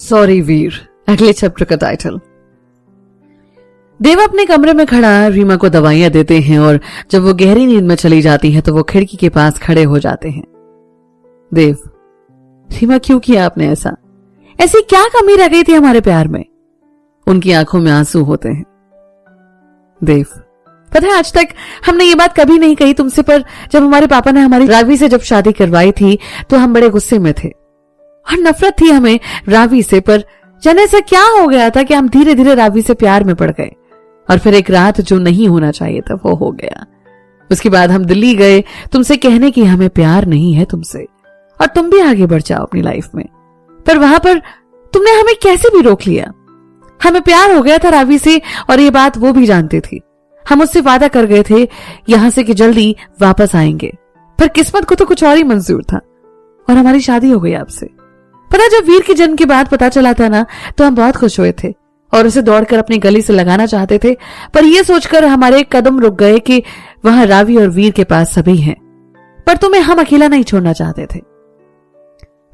Sorry वीर, अगले chapter का title. देव अपने कमरे में खड़ा रीमा को दवाइयां देते हैं और जब वो गहरी नींद में चली जाती है तो वो खिड़की के पास खड़े हो जाते हैं। देव, रीमा क्यों किया आपने ऐसा? ऐसी क्या कमी रह गई थी हमारे प्यार में? उनकी आंखों में आंसू होते हैं। देव, पता है आज तक हमने ये बात कभी नहीं कही तुमसे, पर जब हमारे पापा ने हमारी रावी से जब शादी करवाई थी तो हम बड़े गुस्से में थे और नफरत थी हमें रावी से, पर जाने ऐसा क्या हो गया था कि हम धीरे धीरे रावी से प्यार में पड़ गए और फिर एक रात जो नहीं होना चाहिए था वो हो गया। उसके बाद हम दिल्ली गए तुमसे कहने की हमें प्यार नहीं है तुमसे और तुम भी आगे बढ़ जाओ अपनी लाइफ में, पर वहां पर तुमने हमें कैसे भी रोक लिया। हमें प्यार हो गया था रावी से और ये बात वो भी जानती थी। हम उससे वादा कर गए थे यहां से कि जल्दी वापस आएंगे, पर किस्मत को तो कुछ और ही मंजूर था और हमारी शादी हो गई आपसे। पता जब वीर के जन्म की बात पता चला था ना तो हम बहुत खुश हुए थे और उसे दौड़कर अपनी गली से लगाना चाहते थे, पर यह सोचकर हमारे कदम रुक गए कि वहां रावी और वीर के पास सभी हैं, पर तुम्हें हम अकेला नहीं छोड़ना चाहते थे।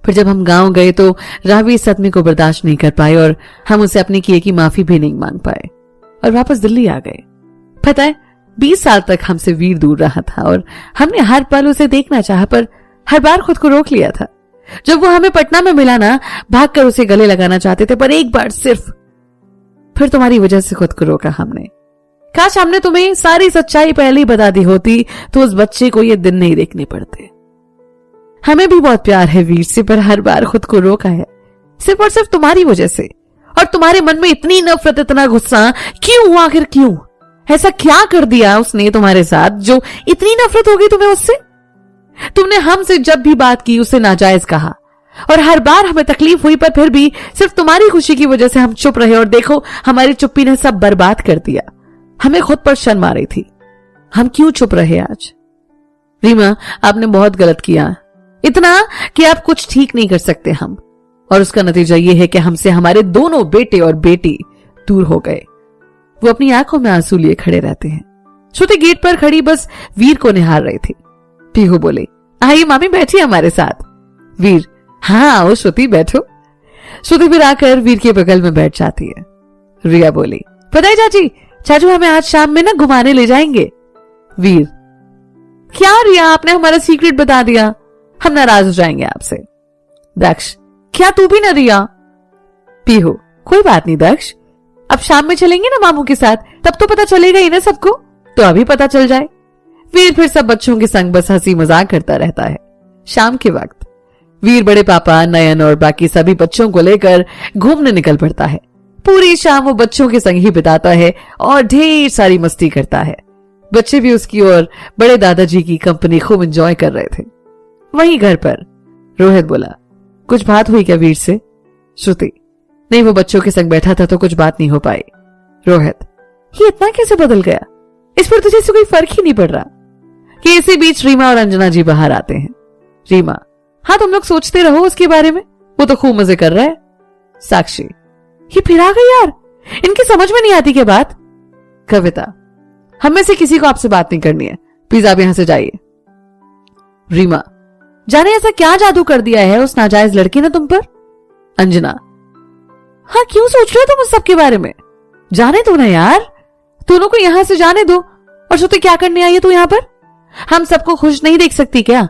फिर जब हम गांव गए तो रावी इस सदमे को बर्दाश्त नहीं कर पाए और हम उसे अपने किए की माफी भी नहीं मांग पाए और वापस दिल्ली आ गए। पता है 20 साल तक हमसे वीर दूर रहा था और हमने हर पल उसे देखना चाहा, पर हर बार खुद को रोक लिया था। जब वो हमें पटना में मिला ना, भागकर उसे गले लगाना चाहते थे, पर एक बार सिर्फ, फिर तुम्हारी वजह से खुद को रोका हमने। काश हमने तुम्हें सारी सच्चाई पहले ही बता दी होती तो उस बच्चे को ये दिन नहीं देखने पड़ते। हमें भी बहुत प्यार है वीर से, पर हर बार खुद को रोका है सिर्फ और सिर्फ तुम्हारी वजह से। और तुम्हारे मन में इतनी नफरत, इतना गुस्सा क्यों? आखिर क्यों? ऐसा क्या कर दिया उसने तुम्हारे साथ जो इतनी नफरत हो गई तुम्हें उससे? तुमने हमसे जब भी बात की उसे नाजायज कहा और हर बार हमें तकलीफ हुई, पर फिर भी सिर्फ तुम्हारी खुशी की वजह से हम चुप रहे और देखो हमारी चुप्पी ने सब बर्बाद कर दिया। हमें खुद पर शर्म आ रही थी। हम क्यों चुप रहे आज? रीमा, आपने बहुत गलत किया, इतना कि आप कुछ ठीक नहीं कर सकते हम, और उसका नतीजा यह है कि हमसे हमारे दोनों बेटे और बेटी दूर हो गए। वो अपनी आंखों में आंसू लिए खड़े रहते हैं। श्रुति गेट पर खड़ी बस वीर को निहार रही थी। पीहू बोले, आइए मामी बैठिए हमारे साथ। वीर, हाँ आओ श्रुति बैठो। श्रुति फिर आकर वीर के बगल में बैठ जाती है। रिया बोली, पता है चाची, चाचू हमें आज शाम में ना घुमाने ले जाएंगे। वीर, क्या रिया, आपने हमारा सीक्रेट बता दिया, हम नाराज हो जाएंगे आपसे। दक्ष, क्या तू भी ना रिया? पीहू, कोई बात नहीं दक्ष, अब शाम में चलेंगे ना मामू के साथ, तब तो पता चलेगा ही ना सबको, तो अभी पता चल जाए। वीर फिर सब बच्चों के संग बस हंसी मजाक करता रहता है। शाम के वक्त वीर बड़े पापा, नयन और बाकी सभी बच्चों को लेकर घूमने निकल पड़ता है। पूरी शाम वो बच्चों के संग ही बिताता है और ढेर सारी मस्ती करता है। बच्चे भी उसकी और बड़े दादाजी की कंपनी खूब एंजॉय कर रहे थे। वहीं घर पर रोहित बोला, कुछ बात हुई क्या वीर से? श्रुति, नहीं, वो बच्चों के संग बैठा था तो कुछ बात नहीं हो पाई। रोहित, ये इतना कैसे बदल गया? इस पर तुझे से कोई फर्क ही नहीं पड़ रहा। कि इसी बीच रीमा और अंजना जी बाहर आते हैं। रीमा, हाँ तुम लोग सोचते रहो उसके बारे में, वो तो खूब मजे कर रहा है। साक्षी, ये फिर आ गई यार, इनकी समझ में नहीं आती क्या बात? कविता, हम में से किसी को आपसे बात नहीं करनी है, प्लीज आप यहां से जाइए। रीमा, जाने ऐसा क्या जादू कर दिया है उस नाजायज लड़की ने तुम पर? अंजना, हाँ क्यों सोच रहे हो तुम उस सब के बारे में? जाने दो ना यार, दोनों को यहां से जाने दो। और श्रुति, क्या करने आई है तू यहां पर? हम सबको खुश नहीं देख सकती क्या?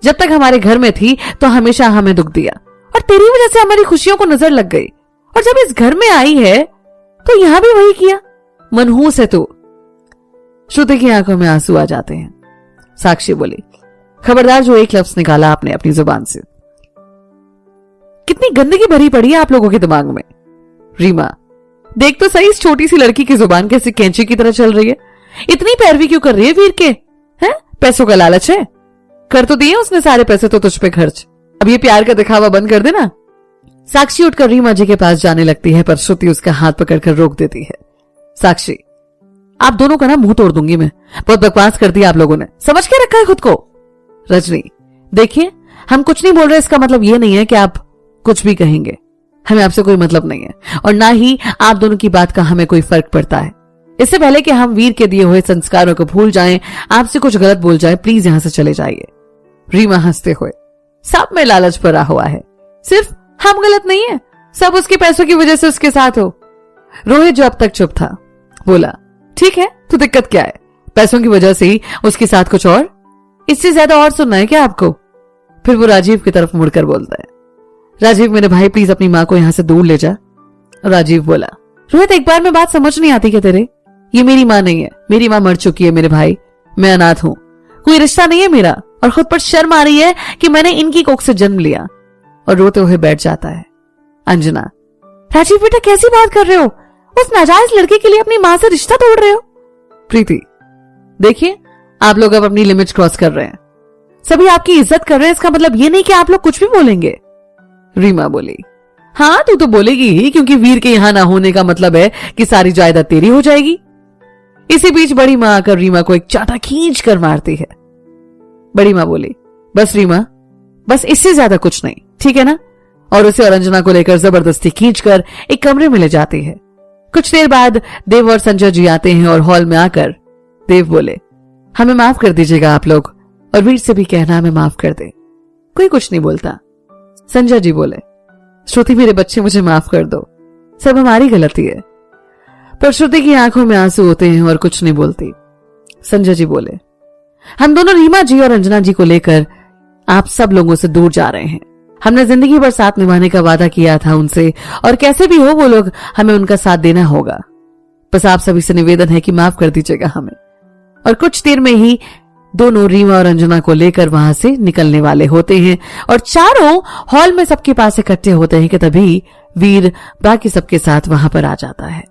जब तक हमारे घर में थी तो हमेशा हमें दुख दिया और तेरी वजह से हमारी खुशियों को नजर लग गई, और जब इस घर में आई है तो यहां भी वही किया। मनहूस है तू। श्रुति की आंखों में आंसू आ जाते हैं। साक्षी बोली, खबरदार जो एक लफ्ज निकाला आपने अपनी जुबान से। कितनी गंदगी भरी पड़ी है आप लोगों के दिमाग में। रीमा, देख तो सही इस छोटी सी लड़की की जुबान कैसे कैंची की तरह चल रही है। इतनी पैरवी क्यों कर रही है वीर के? हैं? पैसों का लालच है? कर तो दिए उसने सारे पैसे तो तुझ पे खर्च, अब ये प्यार का दिखावा बंद कर देना। साक्षी उठकर रीमा जी के पास जाने लगती है, पर श्रुति उसका हाथ पकड़कर रोक देती है। साक्षी, आप दोनों का ना मुंह तोड़ दूंगी मैं, बहुत बकवास कर दिया आप लोगों ने, समझ के रखा है खुद को। रजनी, देखिए हम कुछ नहीं बोल रहे, इसका मतलब ये नहीं है कि आप कुछ भी कहेंगे, हमें आपसे कोई मतलब नहीं है और ना ही आप दोनों की बात का हमें कोई फर्क पड़ता है। इससे पहले कि हम वीर के दिए हुए संस्कारों को भूल जाएं, आपसे कुछ गलत बोल जाए, प्लीज यहां से चले जाइए। रीमा हंसते हुए, सब में लालच भरा हुआ है, सिर्फ हम गलत नहीं है, सब उसके पैसों की वजह से उसके साथ हो। रोहित जो अब तक चुप था बोला, ठीक है तो दिक्कत क्या है, पैसों की वजह से ही उसके साथ कुछ और, इससे ज्यादा और सुनना है क्या आपको? फिर वो राजीव की तरफ मुड़कर बोलता है, राजीव मेरे भाई प्लीज अपनी माँ को यहां से दूर ले जा। राजीव बोला, रोहित एक बार में बात समझ नहीं आती क्या तेरे? ये मेरी माँ नहीं है, मेरी माँ मर चुकी है मेरे भाई, मैं अनाथ हूं, कोई रिश्ता नहीं है मेरा, और खुद पर शर्म आ रही है कि मैंने इनकी कोख से जन्म लिया। और रोते हुए बैठ जाता है। अंजना, राजीव बेटा कैसी बात कर रहे हो, उस नाजायज लड़के के लिए अपनी माँ से रिश्ता तोड़ रहे हो? प्रीति, देखिए आप लोग अब अपनी लिमिट्स क्रॉस कर रहे हैं, सभी आपकी इज्जत कर रहे हैं, इसका मतलब ये नहीं कि आप लोग कुछ भी बोलेंगे। रीमा बोली, हाँ तू तो बोलेगी ही, क्योंकि वीर के यहां ना होने का मतलब है कि सारी जायदाद तेरी हो जाएगी। इसी बीच बड़ी मां आकर रीमा को एक चाटा खींच कर मारती है। बड़ी मां बोली, बस रीमा, बस इससे ज्यादा कुछ नहीं, ठीक है ना? और उसे और अंजना को लेकर जबरदस्ती खींचकर एक कमरे में ले जाती है। कुछ देर बाद देव और संजय जी आते हैं और हॉल में आकर देव बोले, हमें माफ कर दीजिएगा आप लोग, और वीर से भी कहना हमें माफ कर दे। कोई कुछ नहीं बोलता। संजय जी बोले, श्रुति मेरे बच्चे मुझे माफ कर दो, सब हमारी गलती है। पर श्रुति की आंखों में आंसू होते हैं और कुछ नहीं बोलती। संजय जी बोले, हम दोनों रीमा जी और अंजना जी को लेकर आप सब लोगों से दूर जा रहे हैं। हमने जिंदगी भर साथ निभाने का वादा किया था उनसे, और कैसे भी हो वो लोग, हमें उनका साथ देना होगा। बस आप सभी से निवेदन है कि माफ कर दीजिएगा हमें। और कुछ देर में ही दोनों रीमा और अंजना को लेकर वहां से निकलने वाले होते हैं, और चारों हॉल में सबके पास इकट्ठे होते हैं कि तभी वीर बाकी सबके साथ वहां पर आ जाता है।